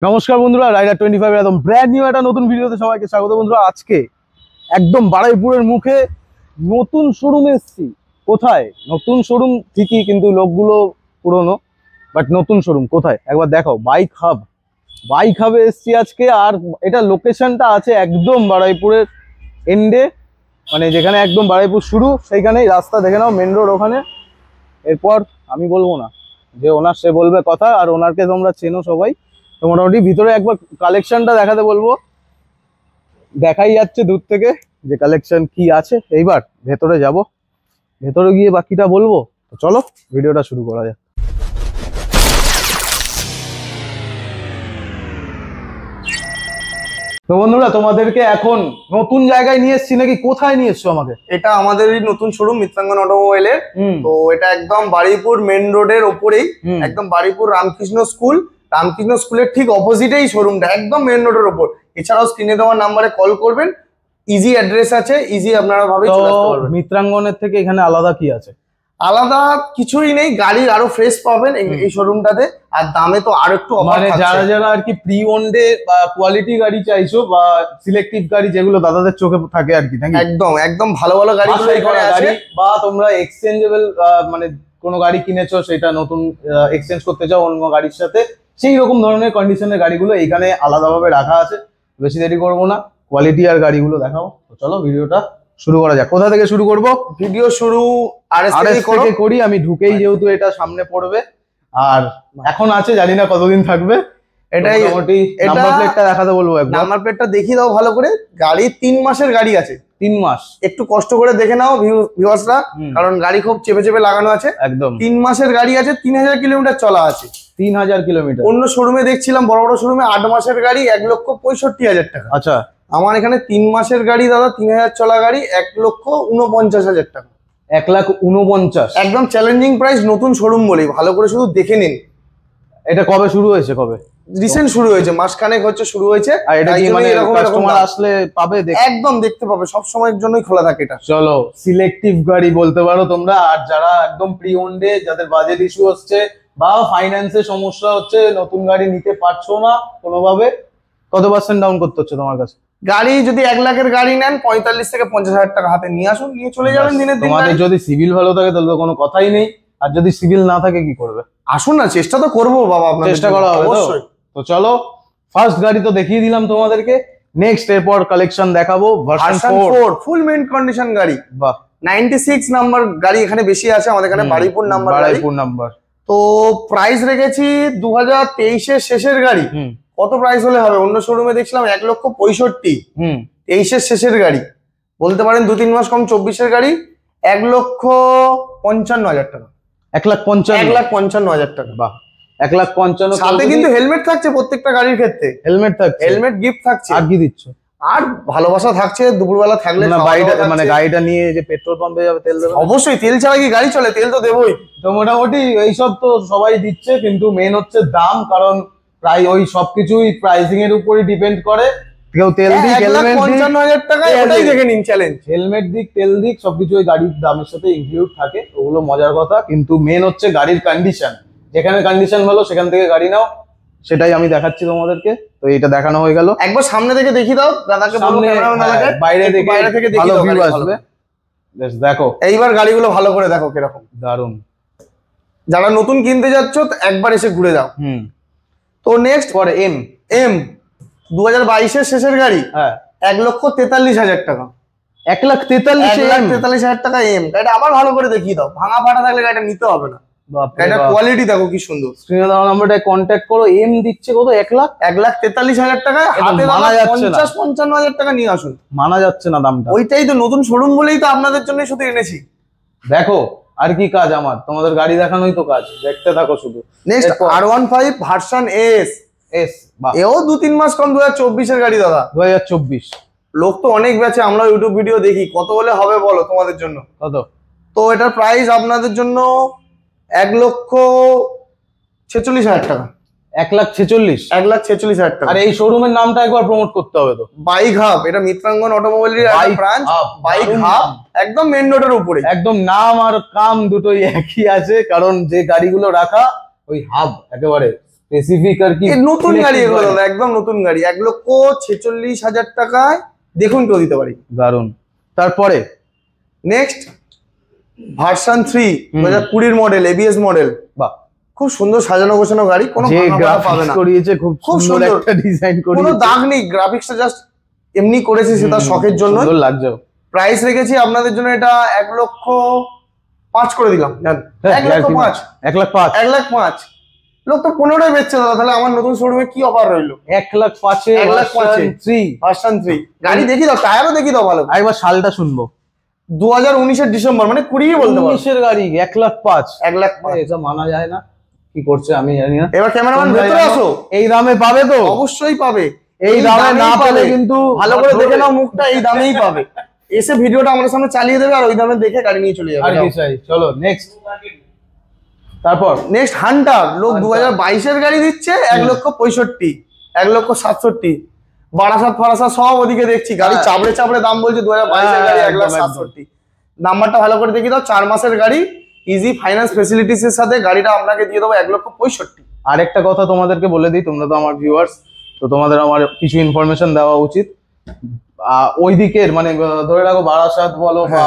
নমস্কার বন্ধুরা, রাইডার 25 এর একদম ব্র্যান্ড নিউ একটা নতুন ভিডিওতে সবাইকে স্বাগত। বন্ধুরা, আজকে একদম বারুইপুরের মুখে নতুন শোরুমে এসেছি। কোথায় নতুন শোরুম ঠিকই, কিন্তু লোকগুলো পুরনো, বাট নতুন শোরুম কোথায় একবার দেখাও। বাইক হাবে এসেছি আজকে। আর এটা লোকেশনটা আছে একদম বারুইপুরের এন্ডে, মানে যেখানে একদম বারুইপুর শুরু সেইখানেই রাস্তা, দেখে নাও মেন রোড ওখানে। এরপর আমি বলবো না, যে ওনার সে বলবে কথা, আর ওনারকে তোমরা চেনো সবাই। তো মোটামুটি ভিতরে একবার কালেকশনটা দেখাতে বলবো। দেখাই যাচ্ছে দূর থেকে যে কালেকশন কি আছে। এইবার ভেতরে যাব, ভেতরে গিয়ে বাকিটা বলবো। তো চলো ভিডিওটা শুরু করা যাক। তো বন্ধুরা, তোমাদেরকে এখন নতুন জায়গায় নিয়ে এসছি নাকি? কোথায় নিয়ে এসছো আমাকে? এটা আমাদেরই নতুন শোরুম মিত্রাঙ্গন অটোমোবাইলের। তো এটা একদম বারুইপুর মেন রোডের ওপরেই, একদম বারুইপুর রামকৃষ্ণ স্কুলের ঠিক অপোজিটেই শোরুমটা, একদম মেন রোডের ওপর। এছাড়াও স্ক্রিনে দেওয়া নাম্বারে কল করবেন, ইজি অ্যাড্রেস আছে, ইজি আপনারা ভাবে চলে আসতে পারবেন। মিত্রাঙ্গনের থেকে এখানে আলাদা কি আছে? আলাদা কিছুই নেই, গাড়ি আরো ফ্রেশ পাবেন এই শোরুমটাতে, আর দামে তো আরো একটু মানে যারা আর কি প্রি ওন্ডে বা কোয়ালিটি গাড়ি চাইছো, বা সিলেক্টিভ গাড়ি যেগুলো দাদাদের চোখে থাকে আর কি, একদম একদম ভালো ভালো গাড়িগুলো এখানে আছে। বা তোমরা এক্সচেঞ্জেবল মানে কোনো গাড়ি কিনেছো, সেটা নতুন এক্সচেঞ্জ করতে চাও অন্য গাড়ির সাথে, সেই রকম ধরনের কন্ডিশনের গাড়িগুলো এখানে আলাদাভাবে রাখা আছে। বেশি দেরি করবো না, কোয়ালিটি আর গাড়িগুলো দেখাবো। তো চলো ভিডিওটা শুরু করা যাক। কোথা থেকে শুরু করব? ভিডিও শুরু আরএস থেকে করি। আমি ঢুকেই যেহেতু এটা সামনে পড়বে, আর এখন আছে জানি না কতদিন থাকবে। এটাই মোটামুটি নাম্বার প্লেটটা দেখাতে বলবো একবার। নাম্বার প্লেটটা দেখিয়ে দাও ভালো করে। গাড়ি 3 মাসের গাড়ি আছে। 3 মাস? একটু কষ্ট করে দেখে নাও ভিউয়ার্সরা, কারণ গাড়ি খুব চেপে চেপে লাগানো আছে। একদম 3 মাসের গাড়ি আছে, 3000 কিলোমিটার চলা আছে। 3000 কিলোমিটার। অন্য শোরুমে দেখছিলাম বড় বড় শোরুমে 8 মাসের গাড়ি 1,65,000 টাকা। আচ্ছা, আমার এখানে 3 মাসের গাড়ি দাদা, 3000 চলা গাড়ি 1,49,000 টাকা। 1,49,000 একদম চ্যালেঞ্জিং প্রাইস, নতুন শোরুম বলেই ভালো করে শুধু দেখে নিন। এটা কবে শুরু হয়েছে? কবে? রিসেন্ট শুরু হয়েছে, মাসখানেক হচ্ছে শুরু হয়েছে। আর এটা কি মানে কাস্টমার আসলে পাবে? একদম দেখতে পাবে, সব সময়ের জন্যই খোলা থাকে এটা। চলো, সিলেক্টিভ গাড়ি বলতে পারো তোমরা। আর যারা একদম প্রি ওন্ডে, যাদের বাজেট ইস্যু হচ্ছে বা ফাইন্যান্সের সমস্যা হচ্ছে, নতুন গাড়ি নিতে পারছো না কোনোভাবে, কত % ডাউন করতে হচ্ছে তোমার কাছে? গাড়ি যদি 1 লাখের গাড়ি নেন, 45 থেকে 50,000 টাকা হাতে নিয়ে আসুন, নিয়ে চলে যাবেন দিনের দিন। তোমাদের যদি সিভিল ভালো থাকে তাহলে তো কোনো কথাই নেই, আর যদি সিভিল না থাকে কি করবে? আসুন না, চেষ্টা তো করবো বাবা, আপনার চেষ্টা করা হবে অবশ্যই। তো চলো, ফার্স্ট গাড়ি তো দেখিয়ে দিলাম তোমাদেরকে। নেক্সট এরপর কালেকশন দেখাবো ভার্সন 4 ফুল মিন্ট কন্ডিশন গাড়ি। বাহ, 96 নাম্বার গাড়ি এখানে বেশি আছে, আমাদের এখানে বারুইপুর নাম্বার। তো প্রাইস রেখেছি 2023 এর শেষের গাড়ি। কত প্রাইস হলে হবে? অন্য শোরুমে দেখছিলাম 1,65,000। 23 এর শেষের গাড়ি বলতে পারেন, 2-3 মাস কম, 24 এর গাড়ি 1,55,000 টাকা। 1,55,000 টাকা। বাহ, 1,55,000 সাথে কিন্তু হেলমেট থাকছে প্রত্যেকটা গাড়ির ক্ষেত্রে। হেলমেট থাকছে, হেলমেট গিফট থাকছে। আর কি দিচ্ছ? আর ভালোবাসা থাকছে, দুপুরবেলা থাকলে মানে গাড়িটা নিয়ে যে পেট্রোল পাম্পে যাবে তেল দেবে? অবশ্যই, তেল ছাড়া কি গাড়ি চলে? তেল তো দেবই। তো মোটামুটি এইসব তো সবাই দিচ্ছে, কিন্তু মেন হচ্ছে দাম। কারণ প্রায় ওই সবকিছুই প্রাইসিং এর উপরই ডিপেন্ড করে। কেউ তেল দিক, 1,55,000 টাকা, ওটাই দেখে নিন চ্যালেঞ্জ। হেলমেট দিক, তেল দিক, সবকিছু ওই গাড়ির দামের সাথে ইনক্লুড থাকে, ওগুলো মজার কথা। কিন্তু মেন হচ্ছে গাড়ির কন্ডিশন। যেখানে কন্ডিশন ভালো সেখান থেকে গাড়ি নাও, সেটাই আমি দেখাচ্ছি তোমাদেরকে। তো এটা দেখানো হয়ে গেল। একবার সামনে থেকে দেখিয়ে দাও দাদাকে, বাইরে থেকে ভালো ভিউ আসবে। দেখো এইবার গাড়িগুলো ভালো করে দেখো কিরকম দারুন। যারা নতুন কিনতে যাচ্ছ একবার এসে ঘুরে যাও। তো নেক্সট পরে এম 2022 এর শেষের গাড়ি। 1,43,000 টাকা। 1,43,000 টাকা এম। গাড়িটা আবার ভালো করে দেখিয়ে দাও, ভাঙা ফাটা থাকলে গাড়িটা নিতে হবে না। গাড়িটার কোয়ালিটি দেখো কি সুন্দর। স্ক্রিনে দেওয়া নাম্বারটায় কন্ট্যাক্ট করো। এম দিচ্ছে কত? 1,43,000 টাকায়। হাতে 50-55,000 টাকা নিয়ে আসুন। মানা যাচ্ছে না দামটা। ওইটাই তো, নতুন শোরুম বলেই তো আপনাদের জন্য শুধু এনেছি। দেখো আর কি কাজ আমার, তোমাদের গাড়ি দেখানোই তো কাজ, দেখতে থাকো শুধু। Next R15 version S. এও 2-3 মাস কম, 2024 এর গাড়ি দাদা। 2024। লোক তো অনেক বেচে, আমরা ইউটিউব ভিডিও দেখি। কত হলে হবে বলো তোমাদের জন্য? কত? তো এটার প্রাইস আপনাদের জন্য 1,46,000 টাকা। 1,46,000 টাকা। আর এই শোরুমের নামটা একবার প্রমোট করতে হবে তো। বাইক হাব, এটা মিত্রাঙ্গন অটোমোবাইলের একটা ব্রাঞ্চ। বাইক হাব একদম মেন রোডের উপরে। একদম নাম আর কাম দুটোই একই আছে, কারণ যে গাড়িগুলো রাখা ওই হাব একেবারে স্পেসিফিক আর কি নতুন গাড়ি এগুলো দাদা, একদম নতুন গাড়ি, 1,46,000 টাকায় দেখুন কেউ দিতে পারি। দারুন। তারপরে next version 3 2020 model, ABS model. বাহ, খুব সুন্দর সাজানো গোছানো গাড়ি, কোনো যে ভাঙা পাতা পাবে গ্রাফিক্স না। করিয়েছে, খুব সুন্দর একটা ডিজাইন কোনো করিয়েছে, দাগ নেই, গ্রাফিক্সটা জাস্ট এমনি করেছে সেটা শখের জন্য। সুন্দর লাগছে। প্রাইস রেখেছি আপনাদের জন্য এটা 1,05,000 করে দিলাম। 1,05,000 1,05,000 লোক তো 15টাই বেচছে দাদা, তাহলে আমার নতুন শোরুমে কি অফার রইলো? 1,05,000 1,05,000 ভার্সন 3 গাড়ি দেখি দাও, টায়ারও দেখি দাও ভালো। একবার সালটা শুনবো। 2019 ডিসেম্বর, মানে 20 বলতে পারো। 19 গাড়ি 1,05,000, 1,05,000 এটা মানা যায় না, কি করছে আমি জানি না। এবার ক্যামেরাম্যান ভেতরে আসো। এই দামে পাবে তো? অবশ্যই পাবে, এই দামে না পেলে কিন্তু ভালো করে দেখে নাও মুখটা, এই দামেই পাবে। এসে ভিডিওটা আমাদের সামনে চালিয়ে দেবে আর ওই দামে দেখে গাড়ি নিয়ে চলে যাবে। আর কি চাই, চলো নেক্সট। তারপর নেক্সট হান্টার, লোক 2022 এর গাড়ি দিচ্ছে 1,65,000, 1,67,000। বারাসাত ফারাসাত সব ওদিকে দেখছি গাড়ি চাপড়ে চাপড়ে দাম বলছে। 2022 এর গাড়ি 1,67,000। নাম্বারটা ভালো করে দেখি দাও, 4 মাসের গাড়ি, ইজি ফাইন্যান্স ফেসিলিটিস এর সাথে গাড়িটা আপনাকে দিয়ে দেবো 1,65,000। আরেকটা কথা তোমাদেরকে বলে দিই, তোমরা তো আমার ভিউয়ার্স, তো তোমাদের আমার কিছু ইনফরমেশন দেওয়া উচিত। ওই দিকের মানে ধরে রাখো বারাসাত বলো বা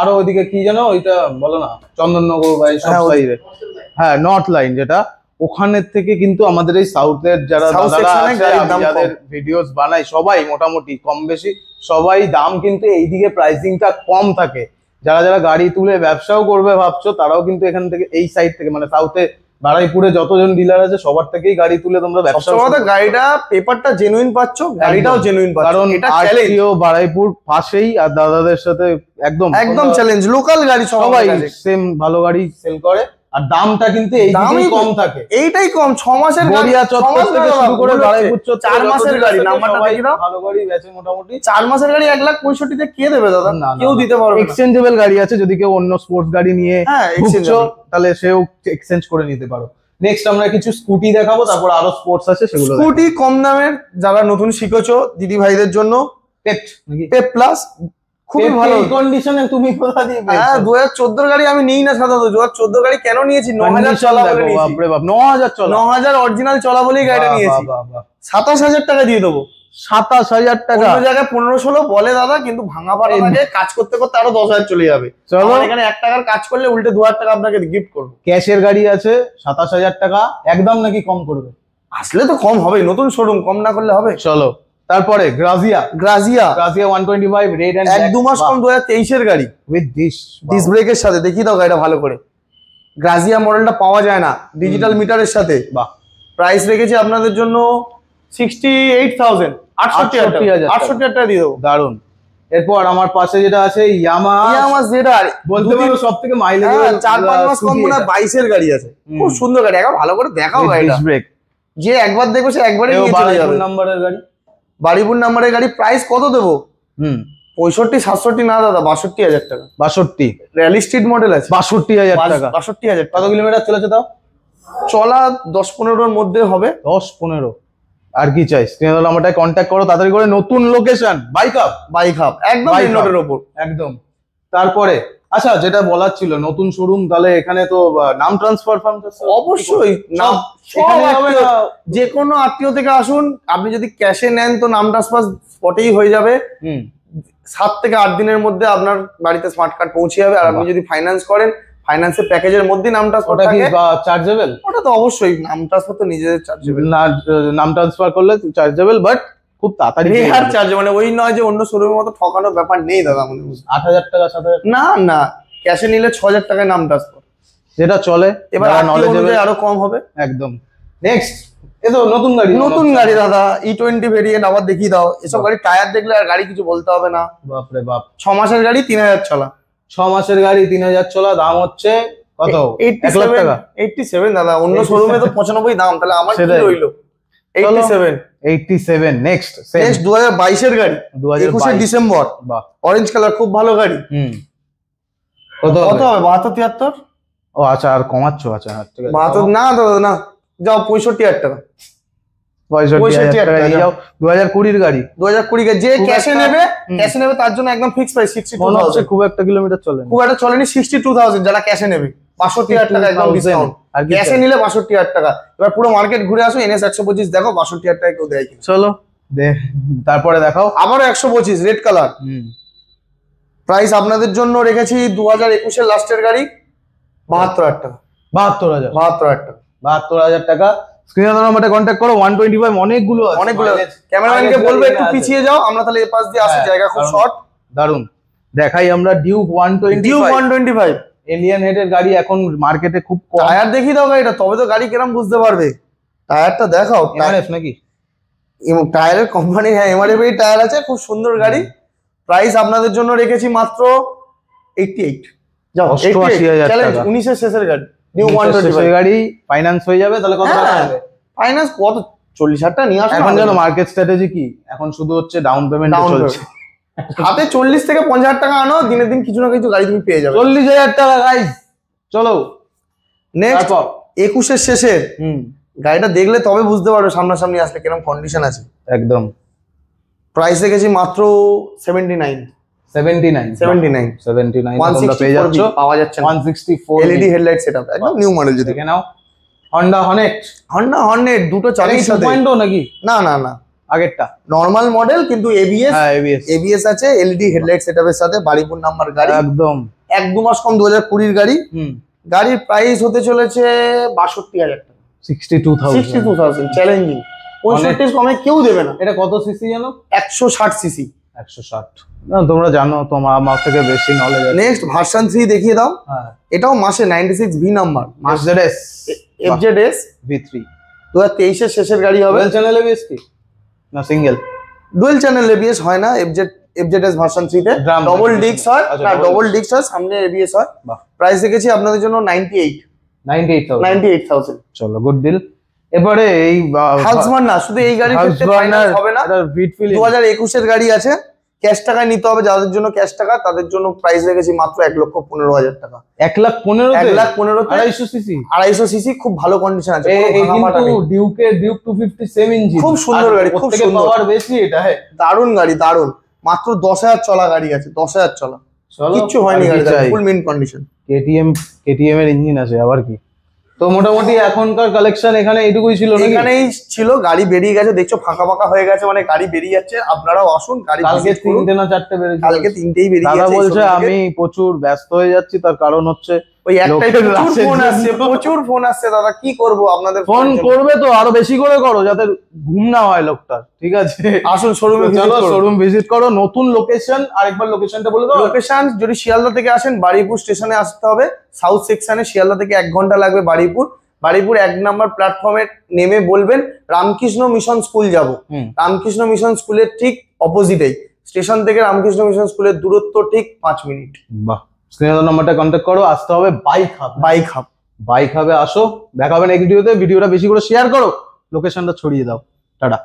আরো ওইদিকে কি জানো ওইটা বলো না, চন্দননগর বা এইসব সাইডে, হ্যাঁ নর্থ লাইন যেটা, ওখানের থেকে কিন্তু আমাদের এই সাউথের যারা দাদারা আছে, যাদের ভিডিওস বানাই, সবাই মোটামুটি কম বেশি সবাই দাম কিন্তু এইদিকে প্রাইসিংটা কম থাকে। যারা যারা গাড়ি তুলে ব্যবসাও করবে ভাবছো, তারাও কিন্তু এখান থেকে এই সাইড থেকে মানে সাউথে বারুইপুরে যতজন ডিলার আছে সবার থেকেই গাড়ি তুলে তোমরা ব্যবসা করো। গাড়িটা পেপারটা জেনুইন পাচ্ছ, গাড়িটাও জেনুইন পাচ্ছ, কারণ এটা আরটিও বারুইপুর পাশেই, আর দাদাদের সাথে একদম একদম চ্যালেঞ্জ। লোকাল গাড়ি সবাই সেম ভালো গাড়ি সেল করে, আর দামটা কিন্তু এইদিকেই কম থাকে। এইটাই কম, 6 মাসের গড়িয়া চত্বর থেকে শুরু করে বারুইপুর চত্বর, 4 মাসের গাড়ি। নাম্বারটা দেখি দাও, ভালো গাড়ি বেচে মোটামুটি। 4 মাসের গাড়ি 1,65,000 তে কে দেবে দাদা? কেউ দিতে পারবে না। এক্সচেঞ্জেবল গাড়ি আছে, যদি কেউ অন্য স্পোর্টস গাড়ি নিয়ে ঘুরছো তাহলে সেও এক্সচেঞ্জ করে নিতে পারো। নেক্সট আমরা কিছু স্কুটি দেখাবো, তারপর আরো স্পোর্টস আছে সেগুলো। স্কুটি কম দামের, যারা নতুন শিখেছো দিদি ভাইদের জন্য পেপ প্লাস খুবই ভালো কন্ডিশনে। তুমি কোথা দিয়ে পেয়েছো? হ্যাঁ 2014 গাড়ি আমি নিই না সাধারণত। 2014 গাড়ি কেন নিয়েছি? 9,000 চলা বলে নিয়েছি। বাপ রে বাপ, 9,000 চলা, 9,000 অরিজিনাল চলা বলেই গাড়িটা নিয়েছি। 27,000 টাকা দিয়ে দেবো। 27,000 টাকা? অন্য জায়গায় 15-16 বলে দাদা, কিন্তু ভাঙা পাড়া লাগে, কাজ করতে করতে আরো 10,000 চলে যাবে। চলো এখানে 1 টাকার কাজ করলে উল্টে 2,000 টাকা আপনাকে গিফট করবো। ক্যাশের গাড়ি আছে 27,000 টাকা, একদম নাকি কম করবে? আসলে তো কম হবে, নতুন শোরুম, কম না করলে হবে? চলো তারপরে গ্রাজিয়া 125 রেড এন্ড 1-2 মাস কম, 2023 এর গাড়ি উইথ ডিস ব্রেকের সাথে। দেখি দাও গাড়িটা ভালো করে। গ্রাজিয়া মডেলটা পাওয়া যায় না ডিজিটাল মিটারের সাথে। বাহ, প্রাইস রেখেছি আপনাদের জন্য 68,000, 68,000 টাকা দিয়ে দেবো। দারুন। এরপর আমার পাশে যেটা আছে ইয়ামাহা জেডার, বলতে পারো সবথেকে মাইলেজ 4-5 মাস কম, মনে হয় 22 এর গাড়ি আছে। খুব সুন্দর গাড়ি, একবার ভালো করে দেখাও গাড়িটা। যে একবার দেখবে সে একবারই নিয়ে চলে যাবে। নাম্বারের গাড়ি, বারুইপুর নাম্বারের গাড়ি। প্রাইস কত দেবো? 65-67 না দাদা, 62,000 টাকা। 62 র্যালি স্ট্রিট মডেল আছে, 62,000 টাকা। 62,000। কত কিলোমিটার চলেছে তাও? চলা 10-15 মধ্যে হবে। 10-15। আর কি চাই? স্ক্রিনে দেওয়া নাম্বারটায় কন্ট্যাক্ট করো তাড়াতাড়ি করে। নতুন লোকেশন বাইক হাব, একদম মেইন রোডের উপর একদম। তারপরে আচ্ছা, যেটা বলার ছিল, নতুন শোরুম, তাহলে এখানে তো নাম ট্রান্সফার অবশ্যই নাম, যে কোনো আত্মীয় থেকে আসুন। আপনি যদি ক্যাশে নেন তো নাম ট্রান্সফার স্পটেই হয়ে যাবে। 7 থেকে 8 দিনের মধ্যে আপনার বাড়িতে স্মার্ট কার্ড পৌঁছে যাবে। আর আপনি যদি ফাইন্যান্স করেন, ফাইন্যান্সের প্যাকেজের মধ্যে নাম ট্রান্সফার থাকে। চার্জেবল? ওটা তো অবশ্যই, নাম ট্রান্সফার তো নিজেদের চার্জেবল না, নাম ট্রান্সফার করলে চার্জেবল, বাট খুব তাড়াতাড়ি চার্জ, মানে ওই নয় যে অন্য শোরুমের মতো ঠকানোর ব্যাপার নেই দাদা আমাদের। 8,000 টাকা 7,000? না না, ক্যাশে নিলে 6,000 টাকায় নাম ট্রান্সফার, যেটা চলে। এবার আরো কম হবে একদম। নেক্সট এতো নতুন গাড়ি দাদা, E20 ভেরিয়েন্ট। আবার দেখিয়ে দাও। এসব গাড়ি টায়ার দেখলে আর গাড়ি কিছু বলতে হবে না। বাপরে বাপ, 6 মাসের গাড়ি 3,000 চলা। 6 মাসের গাড়ি 3,000 চলা, দাম হচ্ছে কত? 1 লাখ টাকা। 87 দাদা, অন্য শোরুমে তো 95 দাম, তাহলে আমার কি রইলো? 87। নেক্সট 2022 এর গাড়ি, 21 ডিসেম্বর। বাহ, অরেঞ্জ কালার, খুব ভালো গাড়ি। কত হবে? 72-73। ও আচ্ছা, আর কমাচ্ছ? আচ্ছা ঠিক আছে, 72 না দাদা, না যাও 65,000 টাকা। 65,000 টাকা নিয়ে যাও। 2020 গাড়ি, 2020 যে ক্যাশে নেবে তার জন্য একদম ফিক্স প্রাইস 62,000। খুব একটা কিলোমিটার চলে, খুব একটা চলেনি। 62,000 যারা ক্যাশে নেবে। 62,000 টাকা একদম ডিসকাউন্ট। আর কি ক্যাশে নিলে 62,000 টাকা। এবার পুরো মার্কেট ঘুরে আসো, NS 125 দেখো, 62,000 টাকা কেউ দেয় কিনা। চলো তারপরে দেখাও আবারও 125 রেড কালার। প্রাইস আপনাদের জন্য রেখেছি 2021 এর লাস্টের গাড়ি 72,000 টাকা। 72,000 72,000 টাকা। 72,000 টাকা। স্ক্রিনে দেওয়া নাম্বারটা কন্ট্যাক্ট করো। 125 অনেকগুলো আছে, অনেকগুলো। ক্যামেরাম্যানকে বলবো একটু পিছিয়ে যাও, আমরা তাহলে এই পাশ দিয়ে আসি, জায়গা খুব শর্ট। দারুন। দেখাই আমরা ডিউক 125 এলিয়ান হেডের গাড়ি এখন মার্কেটে খুব কম। টায়ার দেখিয়ে দাও গাড়িটা, তবে তো গাড়ি কিরম বুঝতে পারবে। টায়ারটা দেখাও। এমআরএফ নাকি? টায়ারের কোম্পানি, হ্যাঁ এমআরএফ এর টায়ার আছে, খুব সুন্দর গাড়ি। প্রাইস আপনাদের জন্য রেখেছি মাত্র 88। যাও 88,000 চ্যালেঞ্জ, টাকা। 19 এর শেষের গাড়ি, নিউ 125 125 গাড়ি ফাইন্যান্স হয়ে যাবে, তাহলে কত টাকা হবে? ফাইন্যান্স কত, 40,000 টাকা নিয়ে আসো। এখন জানো মার্কেট স্ট্র্যাটেজি কি? এখন শুধু হচ্ছে ডাউন পেমেন্ট চলছে। হাতে 40 থেকে 50,000 টাকা আনো, দিনের দিন কিছু না কিছু গাড়ি তুমি পেয়ে যাবে। 40,000 টাকা গাইস। চলো নেক্সট 21 এর শেষে গাড়িটা দেখলে তবে বুঝতে পারবে সামনাসামনি আসলে কিরকম কন্ডিশন আছে। একদম। প্রাইস রেখেছি মাত্র 79 তোমরা পেয়ে যাচ্ছ। পাওয়া যাচ্ছে না। 164 এলইডি হেডলাইট সেটআপ, একদম নিউ মডেল। যদি দেখে নাও হন্ডা হর্নেট দুটো চালিয়ে সাথে 2.0 নাকি? না না না, আগেরটা নরমাল মডেল কিন্তু এবিএস। হ্যাঁ এবিএস এবিএস আছে, এলইডি হেডলাইট সেটআপের সাথে, বাড়িপুর নাম্বার গাড়ি, একদম 1-2 মাস কম, 2020 এর গাড়ি। গাড়ির প্রাইস হতে চলেছে 62,000 টাকা। 62,000 চ্যালেঞ্জিং, 65 কমে কেউ দেবে না। এটা কত সিসি জানো? 160 সিসি। 160। না তোমরা জানো, তোমার আমার থেকে বেশি নলেজ আছে। নেক্সট ভার্সন 3 দেখিয়ে দাও। হ্যাঁ এটাও মাসে 96 V number, Mercedes FZS V3 2023 এর শেষের গাড়ি হবে। ডুয়াল চ্যানেল এবিএস কি না সিঙ্গেল? ডুয়াল চ্যানেল এবিএস হয় না এফজেডএস ভার্সন 3 তে, ডবল ডিস্ক হয়। না ডবল ডিস্ক হয়, সামনে এবিএস হয়। প্রাইস রেখেছি আপনাদের জন্য 98,000। চলো গুড ডিল। এবারে এই হাউসবার্ন না, শুধু এই গাড়ির ক্ষেত্রে ফাইনান্স হবে না। 2021 এর গাড়ি আছে, ক্যাশ টাকায় নিতে হবে। যাদের জন্য ক্যাশ টাকা, তাদের জন্য প্রাইস রেখেছি মাত্র 1,15,000 টাকা। 1,15,000 1,15,000 250 সিসি। 250 সিসি, খুব ভালো কন্ডিশন আছে। কিন্তু ডিউক 250 সেম ইঞ্জিন, খুব সুন্দর গাড়ি, খুব সুন্দর। পাওয়ার বেশি এটা। হ্যাঁ দারুণ গাড়ি, দারুণ। মাত্র 10,000 চলা গাড়ি আছে, 10,000 চলা, কিচ্ছু হয়নি গাড়িটা, ফুল মিন্ট কন্ডিশন। কেটিএম এর ইঞ্জিন আছে আবার কি। তো মোটামুটি এখনকার কালেকশন এখানে এইটুকুই ছিল নাকি? এখানেই ছিল। গাড়ি বেরিয়ে গেছে, দেখছো ফাঁকা ফাঁকা হয়ে গেছে, মানে গাড়ি বেরিয়ে যাচ্ছে। আপনারাও আসুন, গাড়ি কালকে 3টে না 4টে বেরিয়েছে। কালকে 3টেই বেরিয়ে দাদা গেছে। বলছে আমি প্রচুর ব্যস্ত হয়ে যাচ্ছি, তার কারণ হচ্ছে ওই একটাই ফোন আসছে, প্রচুর ফোন আসছে। দাদা কি করব, আপনাদের ফোন করবে তো আরো বেশি করে করো, যাতে ঘুম না হয় লোকটার। ঠিক আছে, আসুন শোরুমে, চলো শোরুম ভিজিট করো। নতুন লোকেশন, আরেকবার লোকেশনটা বলে দাও। লোকেশন যদি শিয়ালদা থেকে আসেন, বারুইপুর স্টেশনে আসতে হবে। সাউথ সেকশনে, শিয়ালদা থেকে 1 ঘন্টা লাগবে বারুইপুর। 1 নম্বর প্ল্যাটফর্মে নেমে বলবেন রামকৃষ্ণ মিশন স্কুল যাব। রামকৃষ্ণ মিশন স্কুলের ঠিক অপোজিটেই স্টেশন থেকে রামকৃষ্ণ মিশন স্কুলের দূরত্ব ঠিক 5 মিনিট। বাহ, স্ক্রিনে নাম্বারটা কন্ট্যাক্ট করো। আসতে হবে বাইক হাবে আসো। দেখা হবে নেক্সট ভিডিওতে। ভিডিওটা বেশি করে শেয়ার করো, লোকেশনটা ছড়িয়ে দাও। টাটা।